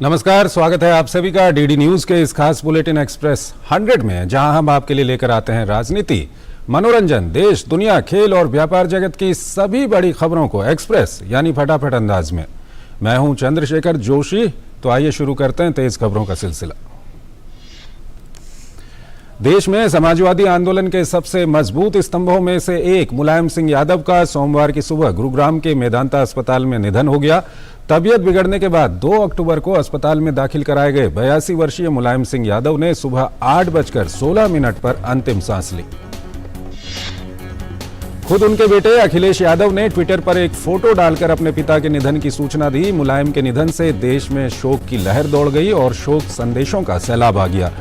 नमस्कार, स्वागत है आप सभी का डीडी न्यूज के इस खास बुलेटिन एक्सप्रेस 100 में, जहां हम आपके लिए लेकर आते हैं राजनीति, मनोरंजन, देश, दुनिया, खेल और व्यापार जगत की सभी बड़ी खबरों को एक्सप्रेस यानी फटाफट अंदाज में। मैं हूं चंद्रशेखर जोशी। तो आइए शुरू करते हैं तेज खबरों का सिलसिला। देश में समाजवादी आंदोलन के सबसे मजबूत स्तंभों में से एक मुलायम सिंह यादव का सोमवार की सुबह गुरुग्राम के मेदांता अस्पताल में निधन हो गया। तबीयत बिगड़ने के बाद 2 अक्टूबर को अस्पताल में दाखिल कराए गए 82 वर्षीय मुलायम सिंह यादव ने सुबह 8:16 पर अंतिम सांस ली। खुद उनके बेटे अखिलेश यादव ने ट्विटर पर एक फोटो डालकर अपने पिता के निधन की सूचना दी। मुलायम के निधन से देश में शोक की लहर दौड़ गई और शोक संदेशों का सैलाब आ गया।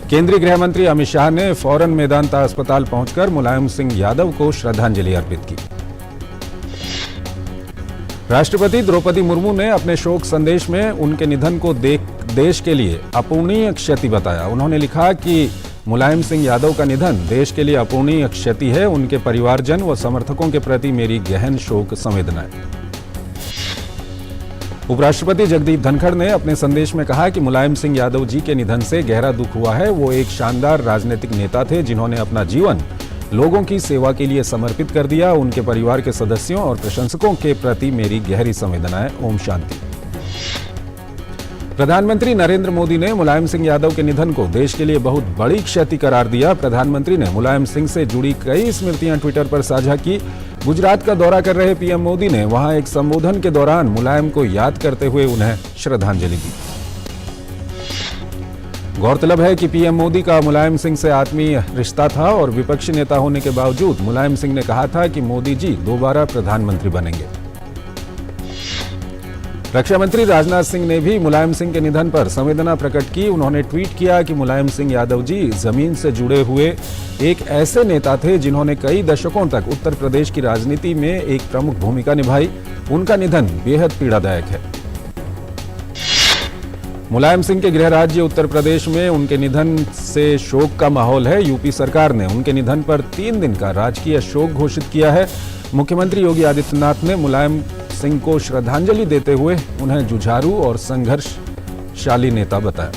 केंद्रीय गृह मंत्री अमित शाह ने फौरन मेदांता अस्पताल पहुंचकर मुलायम सिंह यादव को श्रद्धांजलि अर्पित की। राष्ट्रपति द्रौपदी मुर्मू ने अपने शोक संदेश में उनके निधन को देश के लिए अपूर्णीय क्षति बताया। उन्होंने लिखा कि मुलायम सिंह यादव का निधन देश के लिए अपूर्णीय क्षति है। उनके परिवारजन व समर्थकों के प्रति मेरी गहन शोक संवेदनाएं। उपराष्ट्रपति जगदीप धनखड़ ने अपने संदेश में कहा कि मुलायम सिंह यादव जी के निधन से गहरा दुख हुआ है। वो एक शानदार राजनीतिक नेता थे जिन्होंने अपना जीवन लोगों की सेवा के लिए समर्पित कर दिया। उनके परिवार के सदस्यों और प्रशंसकों के प्रति मेरी गहरी संवेदनाएं। ओम शांति। प्रधानमंत्री नरेंद्र मोदी ने मुलायम सिंह यादव के निधन को देश के लिए बहुत बड़ी क्षति करार दिया। प्रधानमंत्री ने मुलायम सिंह से जुड़ी कई स्मृतियां ट्विटर पर साझा की। गुजरात का दौरा कर रहे पीएम मोदी ने वहां एक संबोधन के दौरान मुलायम को याद करते हुए उन्हें श्रद्धांजलि दी। गौरतलब है कि पीएम मोदी का मुलायम सिंह से आत्मीय रिश्ता था और विपक्षी नेता होने के बावजूद मुलायम सिंह ने कहा था कि मोदी जी दोबारा प्रधानमंत्री बनेंगे। रक्षा मंत्री राजनाथ सिंह ने भी मुलायम सिंह के निधन पर संवेदना प्रकट की। उन्होंने ट्वीट किया कि मुलायम सिंह यादव जी जमीन से जुड़े हुए एक ऐसे नेता थे जिन्होंने कई दशकों तक उत्तर प्रदेश की राजनीति में एक प्रमुख भूमिका निभाई। उनका निधन बेहद पीड़ादायक है। मुलायम सिंह के गृह राज्य उत्तर प्रदेश में उनके निधन से शोक का माहौल है। यूपी सरकार ने उनके निधन पर 3 दिन का राजकीय शोक घोषित किया है। मुख्यमंत्री योगी आदित्यनाथ ने मुलायम सिंह को श्रद्धांजलि देते हुए उन्हें जुझारू और संघर्षशाली नेता बताया।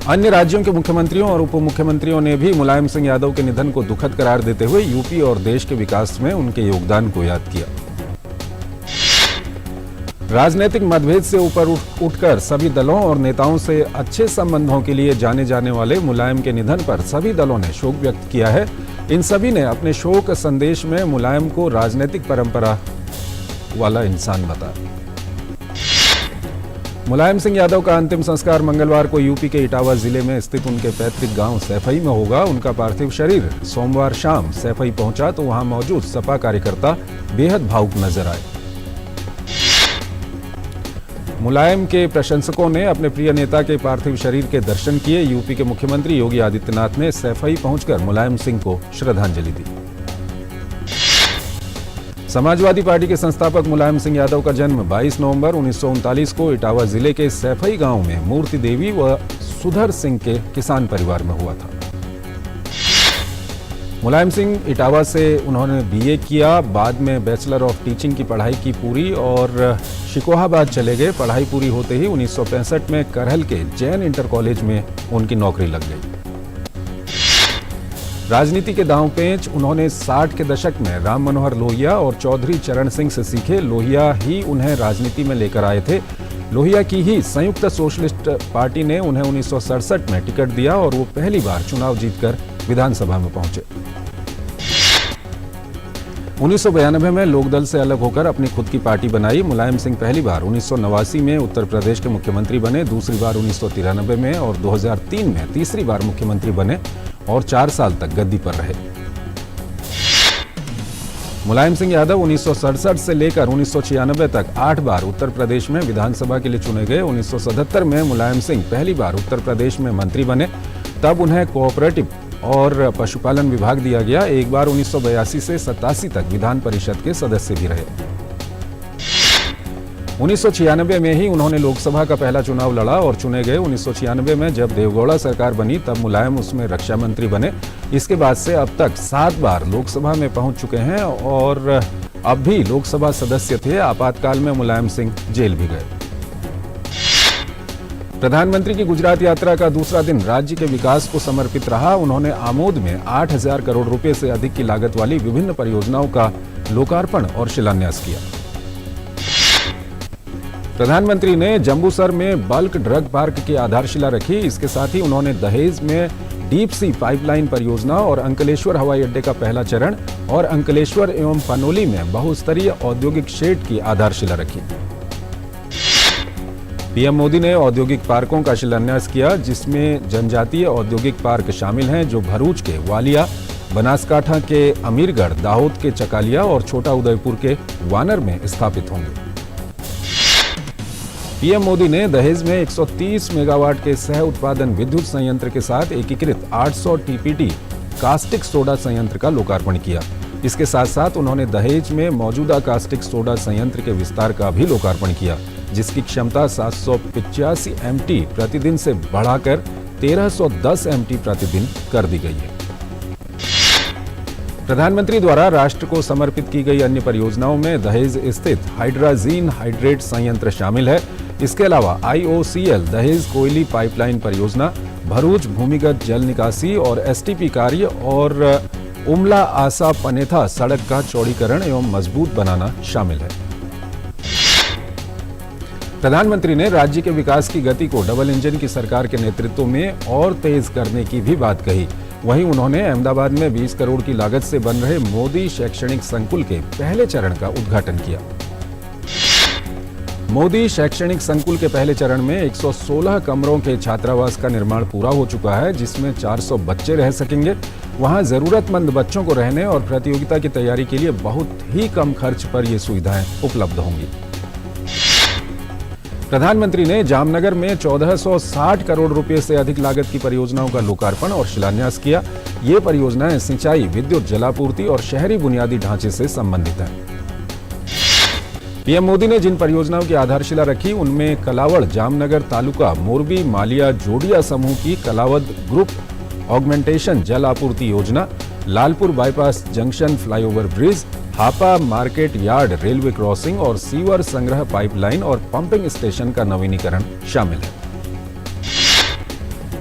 अन्य राज्यों के मुख्यमंत्रियों और उप मुख्यमंत्रियों ने भी मुलायम सिंह यादव के निधन को दुखद करार देते हुए यूपी और देश के विकास में उनके योगदान को याद किया। राजनीतिक मतभेद से ऊपर उठकर सभी दलों और नेताओं से अच्छे संबंधों के लिए जाने जाने वाले मुलायम के निधन पर सभी दलों ने शोक व्यक्त किया है। इन सभी ने अपने शोक संदेश में मुलायम को राजनीतिक परंपरा वाला इंसान बताया। मुलायम सिंह यादव का अंतिम संस्कार मंगलवार को यूपी के इटावा जिले में स्थित उनके पैतृक गांव सैफई में होगा। उनका पार्थिव शरीर सोमवार शाम सैफई पहुंचा तो वहां मौजूद सपा कार्यकर्ता बेहद भावुक नजर आए। मुलायम के प्रशंसकों ने अपने प्रिय नेता के पार्थिव शरीर के दर्शन किए। यूपी के मुख्यमंत्री योगी आदित्यनाथ ने सैफई पहुंचकर मुलायम सिंह को श्रद्धांजलि दी। समाजवादी पार्टी के संस्थापक मुलायम सिंह यादव का जन्म 22 नवंबर 1939 को इटावा जिले के सैफई गांव में मूर्ति देवी व सुधर सिंह के किसान परिवार में हुआ था। मुलायम सिंह इटावा से उन्होंने बीए किया। बाद में बैचलर ऑफ टीचिंग की पढ़ाई की पूरी और शिकोहाबाद चले गए। पढ़ाई पूरी होते ही 1965 में करहल के जैन इंटर कॉलेज में उनकी नौकरी लग गई। राजनीति के दांव पेंच उन्होंने 60 के दशक में राम मनोहर लोहिया और चौधरी चरण सिंह से सीखे। लोहिया ही उन्हें राजनीति में लेकर आए थे। लोहिया की ही संयुक्त सोशलिस्ट पार्टी ने उन्हें 1967 में टिकट दिया और वो पहली बार चुनाव जीतकर विधानसभा में पहुंचे। 1992 में लोकदल से अलग होकर अपनी खुद की पार्टी बनाई। मुलायम सिंह पहली बार 1989 में उत्तर प्रदेश के मुख्यमंत्री बने, दूसरी बार 1993 में और 2003 में तीसरी बार मुख्यमंत्री बने और 4 साल तक गद्दी पर रहे। मुलायम सिंह यादव 1967 से लेकर 1996 तक 8 बार उत्तर प्रदेश में विधानसभा के लिए चुने गए। 1977 में मुलायम सिंह पहली बार उत्तर प्रदेश में मंत्री बने। तब उन्हें कोऑपरेटिव और पशुपालन विभाग दिया गया। एक बार 1982 से 87 तक विधान परिषद के सदस्य भी रहे। 1996 में ही उन्होंने लोकसभा का पहला चुनाव लड़ा और चुने गए। 1996 में जब देवगौड़ा सरकार बनी तब मुलायम उसमें रक्षा मंत्री बने। इसके बाद से अब तक 7 बार लोकसभा में पहुंच चुके हैं और अब भी लोकसभा सदस्य थे। आपातकाल में मुलायम सिंह जेल भी गए। प्रधानमंत्री की गुजरात यात्रा का दूसरा दिन राज्य के विकास को समर्पित रहा। उन्होंने आमोद में 8,000 करोड़ रुपए से अधिक की लागत वाली विभिन्न परियोजनाओं का लोकार्पण और शिलान्यास किया। प्रधानमंत्री ने जंबूसर में बल्क ड्रग पार्क की आधारशिला रखी। इसके साथ ही उन्होंने दहेज में डीप सी पाइपलाइन परियोजना और अंकलेश्वर हवाई अड्डे का पहला चरण और अंकलेश्वर एवं पनोली में बहुस्तरीय औद्योगिक शेड की आधारशिला रखी। पीएम मोदी ने औद्योगिक पार्कों का शिलान्यास किया, जिसमें जनजातीय औद्योगिक पार्क शामिल हैं जो भरूच के वालिया, बनासकांठा के अमीरगढ़, दाहोद के चकालिया और छोटा उदयपुर के वानर में स्थापित होंगे। पीएम मोदी ने दहेज में 130 मेगावाट के सह उत्पादन विद्युत संयंत्र के साथ एकीकृत 800 टीपीटी कास्टिक सोडा संयंत्र का लोकार्पण किया। इसके साथ साथ उन्होंने दहेज में मौजूदा कास्टिक सोडा संयंत्र के विस्तार का भी लोकार्पण किया, जिसकी क्षमता 785 एमटी प्रतिदिन से बढ़ाकर 1310 एमटी प्रतिदिन कर दी गई है। प्रधानमंत्री द्वारा राष्ट्र को समर्पित की गई अन्य परियोजनाओं में दहेज स्थित हाइड्राजीन हाइड्रेट संयंत्र शामिल है। इसके अलावा IOCL दहेज कोयली पाइपलाइन परियोजना, भरूच भूमिगत जल निकासी और एसटीपी कार्य और उमला आसा पनेथा सड़क का चौड़ीकरण एवं मजबूत बनाना शामिल है। प्रधानमंत्री ने राज्य के विकास की गति को डबल इंजन की सरकार के नेतृत्व में और तेज करने की भी बात कही। वहीं उन्होंने अहमदाबाद में 20 करोड़ की लागत से बन रहे मोदी शैक्षणिक संकुल के पहले चरण का उद्घाटन किया। मोदी शैक्षणिक संकुल के पहले चरण में 116 कमरों के छात्रावास का निर्माण पूरा हो चुका है, जिसमें 400 बच्चे रह सकेंगे। वहां जरूरतमंद बच्चों को रहने और प्रतियोगिता की तैयारी के लिए बहुत ही कम खर्च पर ये सुविधाएं उपलब्ध होंगी। प्रधानमंत्री ने जामनगर में 1460 करोड़ रुपए से अधिक लागत की परियोजनाओं का लोकार्पण और शिलान्यास किया। ये परियोजनाएं सिंचाई, विद्युत, जलापूर्ति और शहरी बुनियादी ढांचे से संबंधित हैं। पीएम मोदी ने जिन परियोजनाओं की आधारशिला रखी, उनमें कलावड़ जामनगर तालुका मोरबी मालिया जोड़िया समूह की कलावद ग्रुप ऑगमेंटेशन जल आपूर्ति योजना, Lalpur bypass junction flyover bridge, Hapa market yard railway crossing और सीवर संग्रह पाइपलाइन और पंपिंग स्टेशन का नवीनीकरण शामिल है।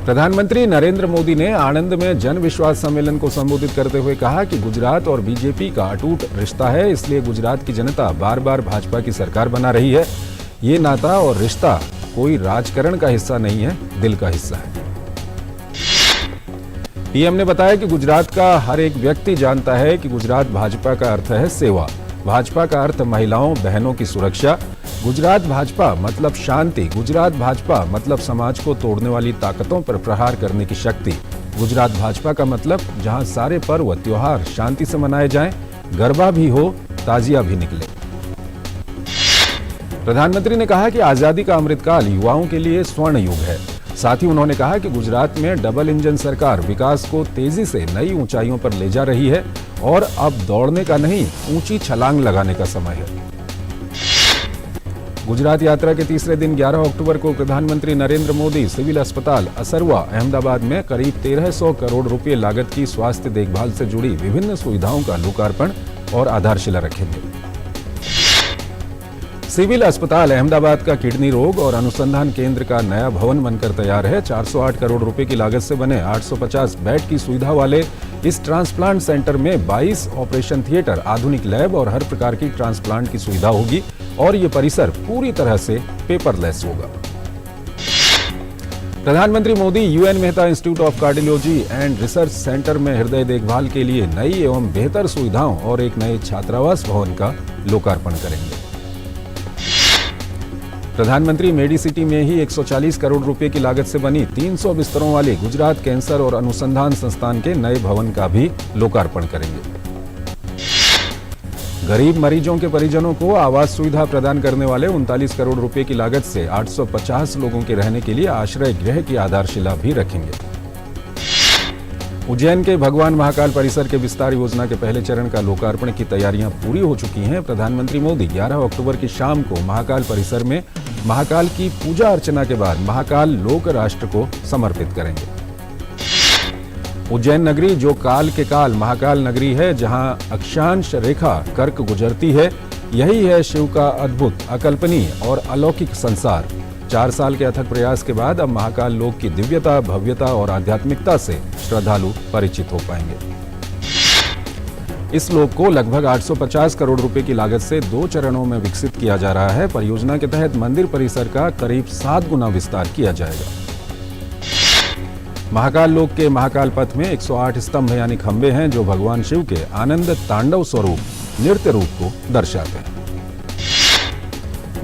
प्रधानमंत्री नरेंद्र मोदी ने आणंद में जन विश्वास सम्मेलन को संबोधित करते हुए कहा कि गुजरात और बीजेपी का अटूट रिश्ता है, इसलिए गुजरात की जनता बार बार भाजपा की सरकार बना रही है। ये नाता और रिश्ता कोई राजकारण का हिस्सा नहीं है, दिल का हिस्सा है। पीएम ने बताया कि गुजरात का हर एक व्यक्ति जानता है कि गुजरात भाजपा का अर्थ है सेवा, भाजपा का अर्थ महिलाओं बहनों की सुरक्षा, गुजरात भाजपा मतलब शांति, गुजरात भाजपा मतलब समाज को तोड़ने वाली ताकतों पर प्रहार करने की शक्ति, गुजरात भाजपा का मतलब जहां सारे पर्व त्योहार शांति से मनाए जाएं, गरबा भी हो, ताजिया भी निकले। प्रधानमंत्री ने कहा कि आजादी का अमृतकाल युवाओं के लिए स्वर्ण युग है। साथ ही उन्होंने कहा कि गुजरात में डबल इंजन सरकार विकास को तेजी से नई ऊंचाइयों पर ले जा रही है और अब दौड़ने का नहीं, ऊंची छलांग लगाने का समय है। गुजरात यात्रा के तीसरे दिन 11 अक्टूबर को प्रधानमंत्री नरेंद्र मोदी सिविल अस्पताल असरवा अहमदाबाद में करीब 1300 करोड़ रुपए लागत की स्वास्थ्य देखभाल से जुड़ी विभिन्न सुविधाओं का लोकार्पण और आधारशिला रखेंगे। सिविल अस्पताल अहमदाबाद का किडनी रोग और अनुसंधान केंद्र का नया भवन बनकर तैयार है। 408 करोड़ रुपए की लागत से बने 850 बेड की सुविधा वाले इस ट्रांसप्लांट सेंटर में 22 ऑपरेशन थिएटर, आधुनिक लैब और हर प्रकार की ट्रांसप्लांट की सुविधा होगी और ये परिसर पूरी तरह से पेपरलेस होगा। प्रधानमंत्री Modi UN Mehta institute of cardiology and research centre में हृदय देखभाल के लिए नई एवं बेहतर सुविधाओं और एक नए छात्रावास भवन का लोकार्पण करेंगे। प्रधानमंत्री मेडिसिटी में ही 140 करोड़ रुपए की लागत से बनी 300 बिस्तरों वाली गुजरात कैंसर और अनुसंधान संस्थान के नए भवन का भी लोकार्पण करेंगे। गरीब मरीजों के परिजनों को आवास सुविधा प्रदान करने वाले 39 करोड़ रुपए की लागत से 850 लोगों के रहने के लिए आश्रय गृह की आधारशिला भी रखेंगे। उज्जैन के भगवान महाकाल परिसर के विस्तार योजना के पहले चरण का लोकार्पण की तैयारियां पूरी हो चुकी हैं। प्रधानमंत्री मोदी 11 अक्टूबर की शाम को महाकाल परिसर में महाकाल की पूजा अर्चना के बाद महाकाल लोक राष्ट्र को समर्पित करेंगे। उज्जैन नगरी जो काल के काल महाकाल नगरी है, जहां अक्षांश रेखा कर्क गुजरती है, यही है शिव का अद्भुत, अकल्पनीय और अलौकिक संसार। 4 साल के अथक प्रयास के बाद अब महाकाल लोक की दिव्यता, भव्यता और आध्यात्मिकता से श्रद्धालु परिचित हो पाएंगे। इस लोक को लगभग 850 करोड़ रुपए की लागत से 2 चरणों में विकसित किया जा रहा है। परियोजना के तहत मंदिर परिसर का करीब 7 गुना विस्तार किया जाएगा। महाकाल लोक के महाकाल पथ में 108 स्तंभ यानी खंबे हैं जो भगवान शिव के आनंद तांडव स्वरूप नृत्य रूप को दर्शाते हैं।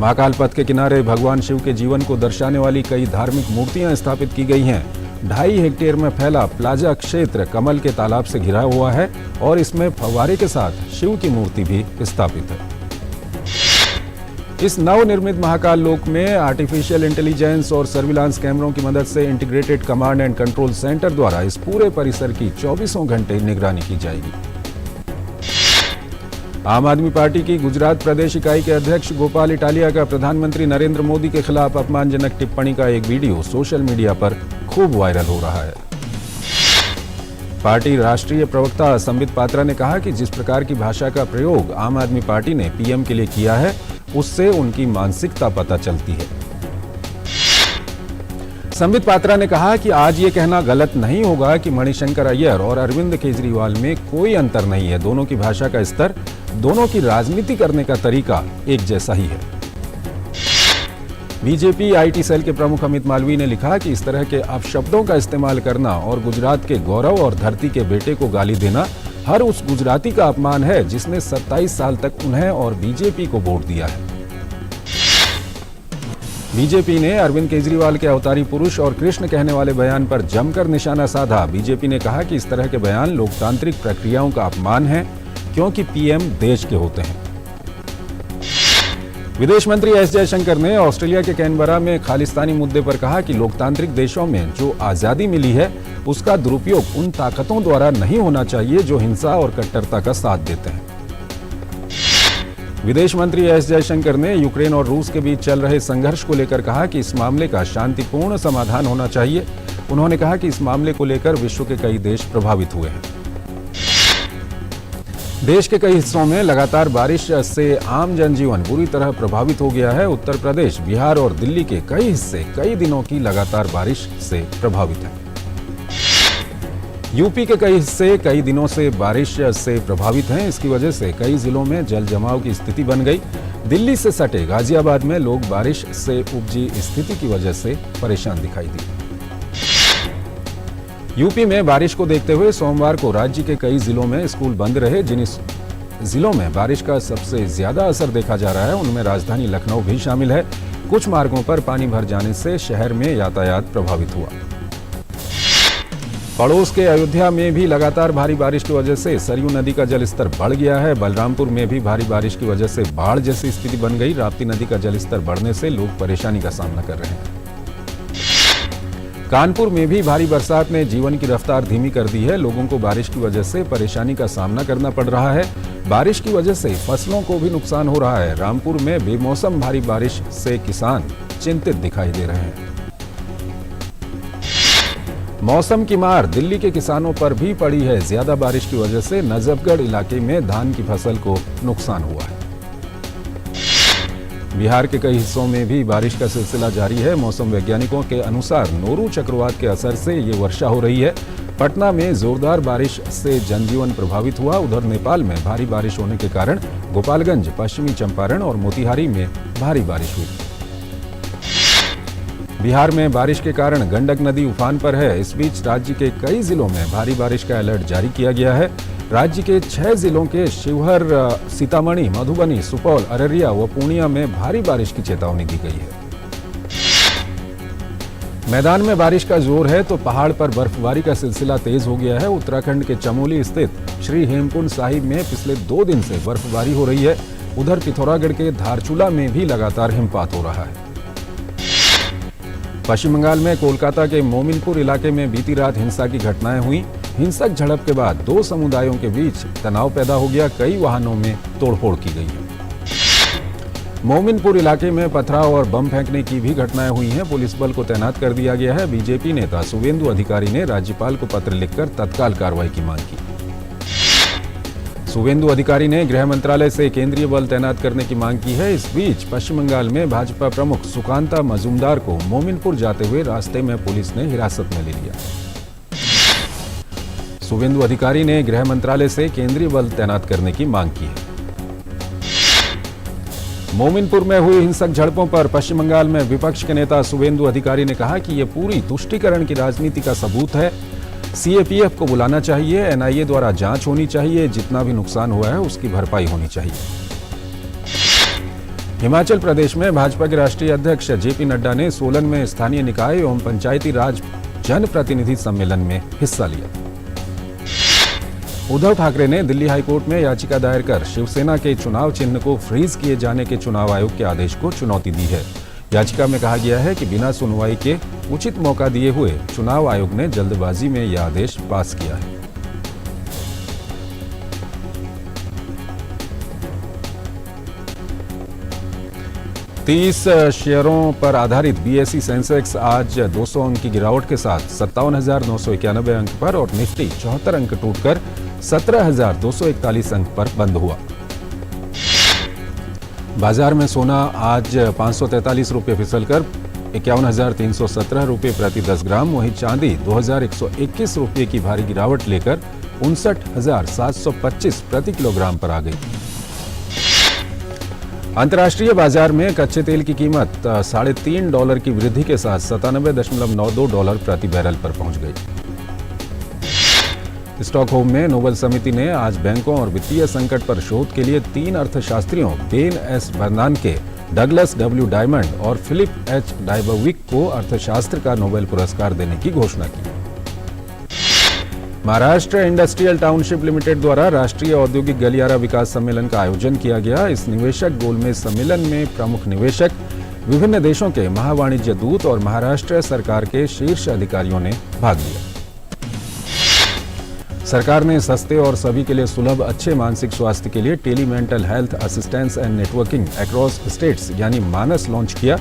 महाकाल पथ के किनारे भगवान शिव के जीवन को दर्शाने वाली कई धार्मिक मूर्तियां स्थापित की गई हैं। 2.5 हेक्टेयर में फैला प्लाजा क्षेत्र कमल के तालाब से घिरा हुआ है और इसमें फव्वारे के साथ शिव की मूर्ति भी स्थापित है। इस नवनिर्मित महाकाल लोक में आर्टिफिशियल इंटेलिजेंस और सर्विलांस कैमरों की मदद से integrated command and control centre द्वारा इस पूरे परिसर की 24 घंटे निगरानी की जाएगी। आम आदमी पार्टी की गुजरात प्रदेश इकाई के अध्यक्ष गोपाल इटालिया का प्रधानमंत्री नरेंद्र मोदी के खिलाफ अपमानजनक टिप्पणी का एक वीडियो सोशल मीडिया पर खूब वायरल हो रहा है। पार्टी राष्ट्रीय प्रवक्ता संबित पात्रा ने कहा कि जिस प्रकार की भाषा का प्रयोग आम आदमी पार्टी ने पीएम के लिए किया है, उससे उनकी मानसिकता पता चलती है। संबित पात्रा ने कहा कि आज ये कहना गलत नहीं होगा कि मणिशंकर अय्यर और अरविंद केजरीवाल में कोई अंतर नहीं है। दोनों की भाषा का स्तर, दोनों की राजनीति करने का तरीका एक जैसा ही है। बीजेपी आईटी सेल के प्रमुख अमित मालवीय ने लिखा कि इस तरह के अपशब्दों का इस्तेमाल करना और गुजरात के गौरव और धरती के बेटे को गाली देना हर उस गुजराती का अपमान है जिसने 27 साल तक उन्हें और बीजेपी को वोट दिया है। बीजेपी ने अरविंद केजरीवाल के अवतारी पुरुष और कृष्ण कहने वाले बयान पर जमकर निशाना साधा। बीजेपी ने कहा कि इस तरह के बयान लोकतांत्रिक प्रक्रियाओं का अपमान है क्योंकि पीएम देश के होते हैं। विदेश मंत्री एस जयशंकर ने ऑस्ट्रेलिया के कैनबरा में खालिस्तानी मुद्दे पर कहा कि लोकतांत्रिक देशों में जो आजादी मिली है उसका दुरुपयोग उन ताकतों द्वारा नहीं होना चाहिए जो हिंसा और कट्टरता का साथ देते हैं। विदेश मंत्री एस जयशंकर ने यूक्रेन और रूस के बीच चल रहे संघर्ष को लेकर कहा कि इस मामले का शांतिपूर्ण समाधान होना चाहिए। उन्होंने कहा कि इस मामले को लेकर विश्व के कई देश प्रभावित हुए हैं। देश के कई हिस्सों में लगातार बारिश से आम जनजीवन बुरी तरह प्रभावित हो गया है। उत्तर प्रदेश, बिहार और दिल्ली के कई हिस्से कई दिनों की लगातार बारिश से प्रभावित हैं। यूपी के कई हिस्से कई दिनों से बारिश से प्रभावित हैं। इसकी वजह से कई जिलों में जल जमाव की स्थिति बन गई। दिल्ली से सटे गाजियाबाद में लोग बारिश से उपजी स्थिति की वजह से परेशान दिखाई दिए। यूपी में बारिश को देखते हुए सोमवार को राज्य के कई जिलों में स्कूल बंद रहे। जिन जिलों में बारिश का सबसे ज्यादा असर देखा जा रहा है उनमें राजधानी लखनऊ भी शामिल है। कुछ मार्गों पर पानी भर जाने से शहर में यातायात प्रभावित हुआ। पड़ोस के अयोध्या में भी लगातार भारी बारिश की वजह से सरयू नदी का जलस्तर बढ़ गया है। बलरामपुर में भी भारी बारिश की वजह से बाढ़ जैसी स्थिति बन गई। राप्ती नदी का जलस्तर बढ़ने से लोग परेशानी का सामना कर रहे हैं। कानपुर में भी भारी बरसात ने जीवन की रफ्तार धीमी कर दी है। लोगों को बारिश की वजह से परेशानी का सामना करना पड़ रहा है। बारिश की वजह से फसलों को भी नुकसान हो रहा है। रामपुर में बेमौसम भारी बारिश से किसान चिंतित दिखाई दे रहे हैं। मौसम की मार दिल्ली के किसानों पर भी पड़ी है। ज्यादा बारिश की वजह से नजफगढ़ इलाके में धान की फसल को नुकसान हुआ है। बिहार के कई हिस्सों में भी बारिश का सिलसिला जारी है। मौसम वैज्ञानिकों के अनुसार नोरू चक्रवात के असर से ये वर्षा हो रही है। पटना में जोरदार बारिश से जनजीवन प्रभावित हुआ। उधर नेपाल में भारी बारिश होने के कारण गोपालगंज, पश्चिमी चंपारण और मोतिहारी में भारी बारिश हुई। बिहार में बारिश के कारण गंडक नदी उफान पर है। इस बीच राज्य के कई जिलों में भारी बारिश का अलर्ट जारी किया गया है। राज्य के 6 जिलों के शिवहर, सीतामढ़ी, मधुबनी, सुपौल, अररिया व पूर्णिया में भारी बारिश की चेतावनी दी गई है। मैदान में बारिश का जोर है तो पहाड़ पर बर्फबारी का सिलसिला तेज हो गया है। उत्तराखंड के चमोली स्थित श्री हेमकुंड साहिब में पिछले 2 दिन से बर्फबारी हो रही है। उधर पिथौरागढ़ के धारचूला में भी लगातार हिमपात हो रहा है। पश्चिम बंगाल में कोलकाता के मोमिनपुर इलाके में बीती रात हिंसा की घटनाएं हुई। हिंसक झड़प के बाद 2 समुदायों के बीच तनाव पैदा हो गया। कई वाहनों में तोड़फोड़ की गई है। मोमिनपुर इलाके में पथराव और बम फेंकने की भी घटनाएं हुई हैं। पुलिस बल को तैनात कर दिया गया है। बीजेपी नेता शुवेंदु अधिकारी ने राज्यपाल को पत्र लिखकर तत्काल कार्रवाई की मांग की। शुभेंदु अधिकारी ने गृह मंत्रालय से केंद्रीय बल तैनात करने की मांग की है। इस बीच पश्चिम बंगाल में भाजपा प्रमुख सुकांता मजूमदार को मोमिनपुर जाते हुए रास्ते में पुलिस ने हिरासत में ले लिया। शुभेंदु अधिकारी ने गृह मंत्रालय से केंद्रीय बल तैनात करने की मांग की है। मोमिनपुर में हुई हिंसक झड़पों पर पश्चिम बंगाल में विपक्ष के नेता शुभेंदु अधिकारी ने कहा कि यह पूरी तुष्टीकरण की राजनीति का सबूत है। सीएपीएफ को बुलाना चाहिए, एनआईए द्वारा जांच होनी चाहिए, जितना भी नुकसान हुआ है उसकी भरपाई होनी चाहिए। हिमाचल प्रदेश में भाजपा के राष्ट्रीय अध्यक्ष जेपी नड्डा ने सोलन में स्थानीय निकाय एवं पंचायती राज जनप्रतिनिधि सम्मेलन में हिस्सा लिया। उद्धव ठाकरे ने दिल्ली हाईकोर्ट में याचिका दायर कर शिवसेना के चुनाव चिन्ह को फ्रीज किए जाने के चुनाव आयोग के आदेश को चुनौती दी है। याचिका में कहा गया है कि बिना सुनवाई के उचित मौका दिए हुए चुनाव आयोग ने जल्दबाजी में यह आदेश पास किया है। तीस शेयरों पर आधारित बीएसई सेंसेक्स आज 200 अंक की गिरावट के साथ 57,991 अंक पर और निफ्टी 74 अंक टूटकर 17,241 अंक पर बंद हुआ। बाजार में सोना आज 543 रुपये फिसलकर 51,317 रुपये प्रति 10 ग्राम, वहीं चांदी 2,121 रुपये की भारी गिरावट लेकर 59,725 प्रति किलोग्राम पर आ गई। अंतर्राष्ट्रीय बाजार में कच्चे तेल की कीमत $3.5 की वृद्धि के साथ $97.92 प्रति बैरल पर पहुंच गई। स्टॉकहोम में नोबेल समिति ने आज बैंकों और वित्तीय संकट पर शोध के लिए 3 अर्थशास्त्रियों Ben S बर्नानके, Douglas W diamond और फिलिप एच डायबोविक को अर्थशास्त्र का नोबेल पुरस्कार देने की घोषणा की। महाराष्ट्र इंडस्ट्रियल टाउनशिप लिमिटेड द्वारा राष्ट्रीय औद्योगिक गलियारा विकास सम्मेलन का आयोजन किया गया। इस निवेशक गोलमेज सम्मेलन में प्रमुख निवेशक, विभिन्न देशों के महावाणिज्य दूत और महाराष्ट्र सरकार के शीर्ष अधिकारियों ने भाग लिया। सरकार ने सस्ते और सभी के लिए सुलभ अच्छे मानसिक स्वास्थ्य के लिए tele mental health assistance and networking across states यानी मानस लॉन्च किया।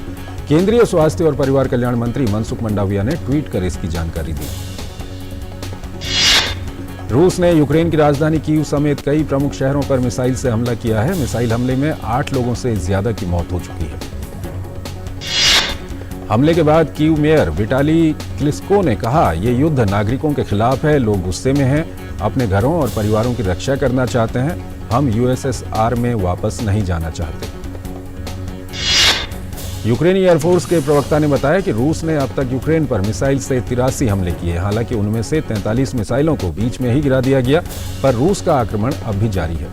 केंद्रीय स्वास्थ्य और परिवार कल्याण मंत्री मनसुख मंडाविया ने ट्वीट कर इसकी जानकारी दी। रूस ने यूक्रेन की राजधानी कीव समेत कई प्रमुख शहरों पर मिसाइल से हमला किया है। मिसाइल हमले में 8 लोगों से ज्यादा की मौत हो चुकी है। हमले के बाद कीव मेयर विटाली क्लिस्को ने कहा, यह युद्ध नागरिकों के खिलाफ है, लोग गुस्से में हैं, अपने घरों और परिवारों की रक्षा करना चाहते हैं, हम यूएसएसआर में वापस नहीं जाना चाहते। यूक्रेनी एयरफोर्स के प्रवक्ता ने बताया कि रूस ने अब तक यूक्रेन पर मिसाइल से 83 हमले किए। हालांकि उनमें से 43 मिसाइलों को बीच में ही गिरा दिया गया, पर रूस का आक्रमण अब भी जारी है।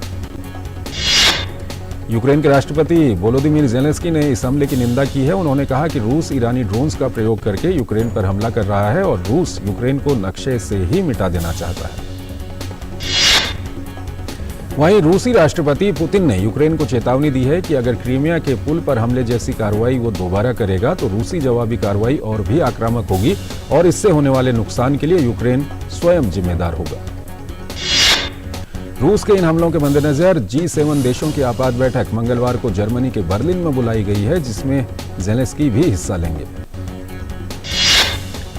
यूक्रेन के राष्ट्रपति वोलोदिमीर ज़ेलेंस्की ने इस हमले की निंदा की है। उन्होंने कहा कि रूस ईरानी ड्रोन्स का प्रयोग करके यूक्रेन पर हमला कर रहा है और रूस यूक्रेन को नक्शे से ही मिटा देना चाहता है। वहीं रूसी राष्ट्रपति पुतिन ने यूक्रेन को चेतावनी दी है कि अगर क्रीमिया के पुल पर हमले जैसी कार्रवाई वो दोबारा करेगा तो रूसी जवाबी कार्रवाई और भी आक्रामक होगी और इससे होने वाले नुकसान के लिए यूक्रेन स्वयं जिम्मेदार होगा। रूस के इन हमलों के मद्देनजर G7 देशों की आपात बैठक मंगलवार को जर्मनी के बर्लिन में बुलाई गई है, जिसमें ज़ेलेंस्की भी हिस्सा लेंगे।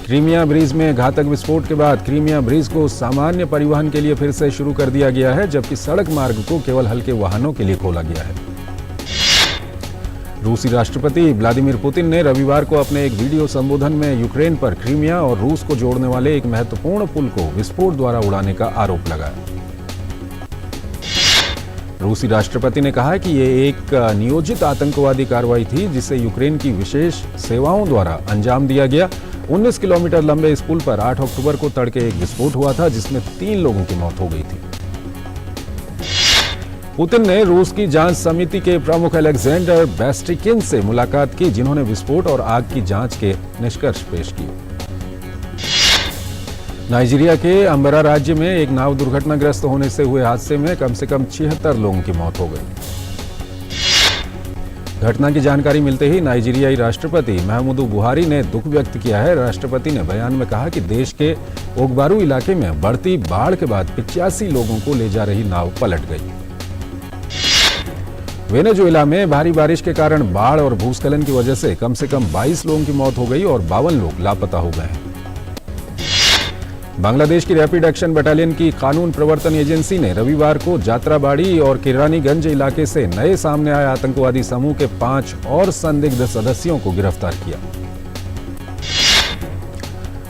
क्रीमिया ब्रिज में घातक विस्फोट के बाद क्रीमिया ब्रिज को सामान्य परिवहन के लिए फिर से शुरू कर दिया गया है, जबकि सड़क मार्ग को केवल हल्के वाहनों के लिए खोला गया है। रूसी राष्ट्रपति व्लादिमीर पुतिन ने रविवार को अपने एक वीडियो संबोधन में यूक्रेन पर क्रीमिया और रूस को जोड़ने वाले एक महत्वपूर्ण पुल को विस्फोट द्वारा उड़ाने का आरोप लगाया। रूसी राष्ट्रपति ने कहा कि ये एक नियोजित आतंकवादी कार्रवाई थी, जिसे यूक्रेन की विशेष सेवाओं द्वारा अंजाम दिया गया। 19 किलोमीटर लंबे इस पुल पर 8 अक्टूबर को तड़के एक विस्फोट हुआ था, जिसमें 3 लोगों की मौत हो गई थी। पुतिन ने रूस की जांच समिति के प्रमुख अलेक्जेंडर बेस्ट्रिकिन से मुलाकात की, जिन्होंने विस्फोट और आग की जांच के निष्कर्ष पेश किए। नाइजीरिया के अंबरा राज्य में एक नाव दुर्घटनाग्रस्त होने से हुए हादसे में कम से कम 76 लोगों की मौत हो गई। घटना की जानकारी मिलते ही नाइजीरियाई राष्ट्रपति महमूदु बुहारी ने दुख व्यक्त किया है। राष्ट्रपति ने बयान में कहा कि देश के ओगबारू इलाके में बढ़ती बाढ़ के बाद 85 लोगों को ले जा रही नाव पलट गई। वेनेजुएला में भारी बारिश के कारण बाढ़ और भूस्खलन की वजह से कम 22 लोगों की मौत हो गई और 52 लोग लापता हो गए हैं। बांग्लादेश की रैपिड एक्शन बटालियन की कानून प्रवर्तन एजेंसी ने रविवार को जात्राबाड़ी और किरानीगंज इलाके से नए सामने आए आतंकवादी समूह के 5 और संदिग्ध सदस्यों को गिरफ्तार किया।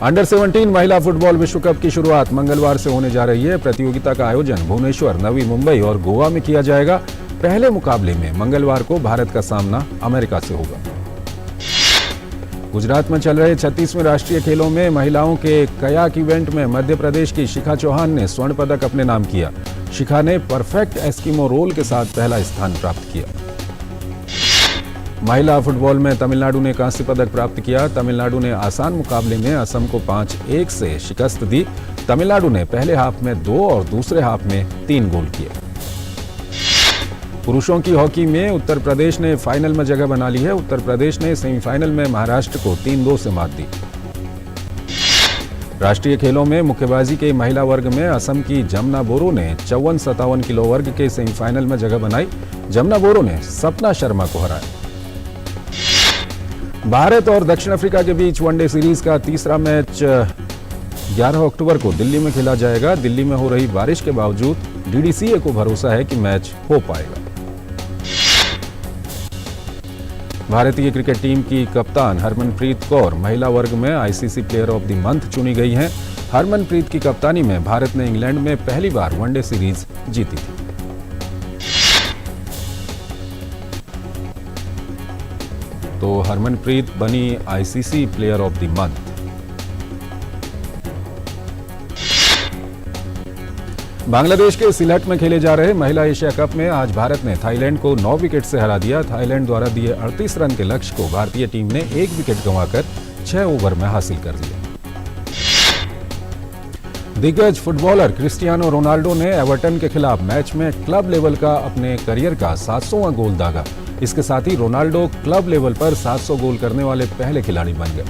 अंडर 17 महिला फुटबॉल विश्व कप की शुरुआत मंगलवार से होने जा रही है। प्रतियोगिता का आयोजन भुवनेश्वर, नवी मुंबई और गोवा में किया जाएगा। पहले मुकाबले में मंगलवार को भारत का सामना अमेरिका से होगा। गुजरात में चल रहे 36वें राष्ट्रीय खेलों में महिलाओं के कयाक इवेंट में मध्य प्रदेश की शिखा चौहान ने स्वर्ण पदक अपने नाम किया। शिखा ने परफेक्ट एस्किमो रोल के साथ पहला स्थान प्राप्त किया। महिला फुटबॉल में तमिलनाडु ने कांस्य पदक प्राप्त किया। तमिलनाडु ने आसान मुकाबले में असम को 5-1 से शिकस्त दी। तमिलनाडु ने पहले हाफ में 2 और दूसरे हाफ में 3 गोल किए। पुरुषों की हॉकी में उत्तर प्रदेश ने फाइनल में जगह बना ली है। उत्तर प्रदेश ने सेमीफाइनल में महाराष्ट्र को 3-2 से मात दी। राष्ट्रीय खेलों में मुक्केबाजी के महिला वर्ग में असम की जमुना बोरो ने 54-57 किलो वर्ग के सेमीफाइनल में जगह बनाई। जमुना बोरो ने सपना शर्मा को हराया। भारत और दक्षिण अफ्रीका के बीच वनडे सीरीज का तीसरा मैच 11 अक्टूबर को दिल्ली में खेला जाएगा। दिल्ली में हो रही बारिश के बावजूद डीडीसीए को भरोसा है कि मैच हो पाएगा। भारतीय क्रिकेट टीम की कप्तान हरमनप्रीत कौर महिला वर्ग में ICC player of the month चुनी गई हैं। हरमनप्रीत की कप्तानी में भारत ने इंग्लैंड में पहली बार वनडे सीरीज जीती थी। तो हरमनप्रीत बनी ICC player of the month. Bangladesh के सिलहट में खेले जा रहे महिला एशिया कप में आज भारत ने थाईलैंड को 9 विकेट से हरा दिया। थाईलैंड द्वारा दिए 38 रन के लक्ष्य को भारतीय टीम ने 1 विकेट गंवाकर 6 ओवर में हासिल कर लिया। दिग्गज फुटबॉलर क्रिस्टियानो रोनाल्डो ने एवर्टन के खिलाफ मैच में क्लब लेवल का अपने करियर का 700वां गोल दागा। इसके साथ ही रोनाल्डो क्लब लेवल पर 700 गोल करने वाले पहले खिलाड़ी बन गए।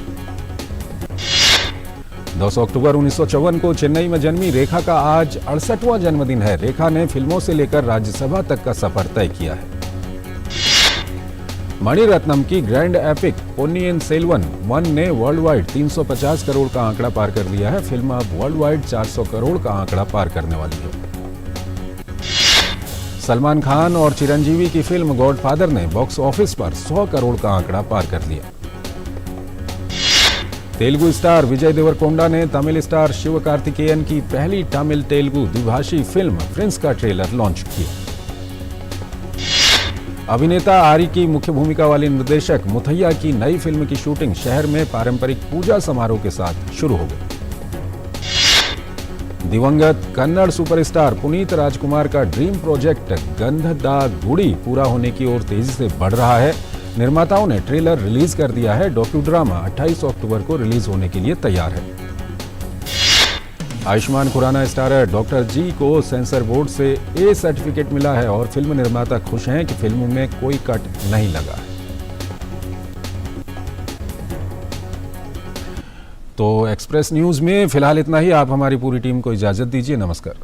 2 अक्टूबर 1954 को चेन्नई में जन्मी रेखा का आज 68वां जन्मदिन है। रेखा ने फिल्मों से लेकर राज्यसभा तक का सफर तय किया है। मणिरत्नम की ग्रैंड एपिक पोन्नियिन सेल्वन 1 ने वर्ल्ड वाइड 350 करोड़ का आंकड़ा पार कर लिया है। फिल्म अब वर्ल्ड वाइड 400 करोड़ का आंकड़ा पार करने वाली है। सलमान खान और चिरंजीवी की फिल्म गॉडफादर ने बॉक्स ऑफिस पर 100 करोड़ का आंकड़ा पार कर लिया। तेलुगु स्टार विजय देवरकोंडा ने तमिल स्टार शिवकार्तिकेयन की पहली तमिल तेलुगु द्विभाषी फिल्म प्रिंस का ट्रेलर लॉन्च किया। अभिनेता आरी की मुख्य भूमिका वाली निर्देशक मुथैया की नई फिल्म की शूटिंग शहर में पारंपरिक पूजा समारोह के साथ शुरू हो गई। दिवंगत कन्नड़ सुपरस्टार पुनीत राजकुमार का ड्रीम प्रोजेक्ट गंधदा गुड़ी पूरा होने की ओर तेजी से बढ़ रहा है। निर्माताओं ने ट्रेलर रिलीज कर दिया है। डॉक्यू ड्रामा 28 अक्टूबर को रिलीज होने के लिए तैयार है। आयुष्मान खुराना स्टारर डॉक्टर जी को सेंसर बोर्ड से ए सर्टिफिकेट मिला है और फिल्म निर्माता खुश हैं कि फिल्म में कोई कट नहीं लगा है। तो एक्सप्रेस न्यूज में फिलहाल इतना ही। आप हमारी पूरी टीम को इजाजत दीजिए। नमस्कार।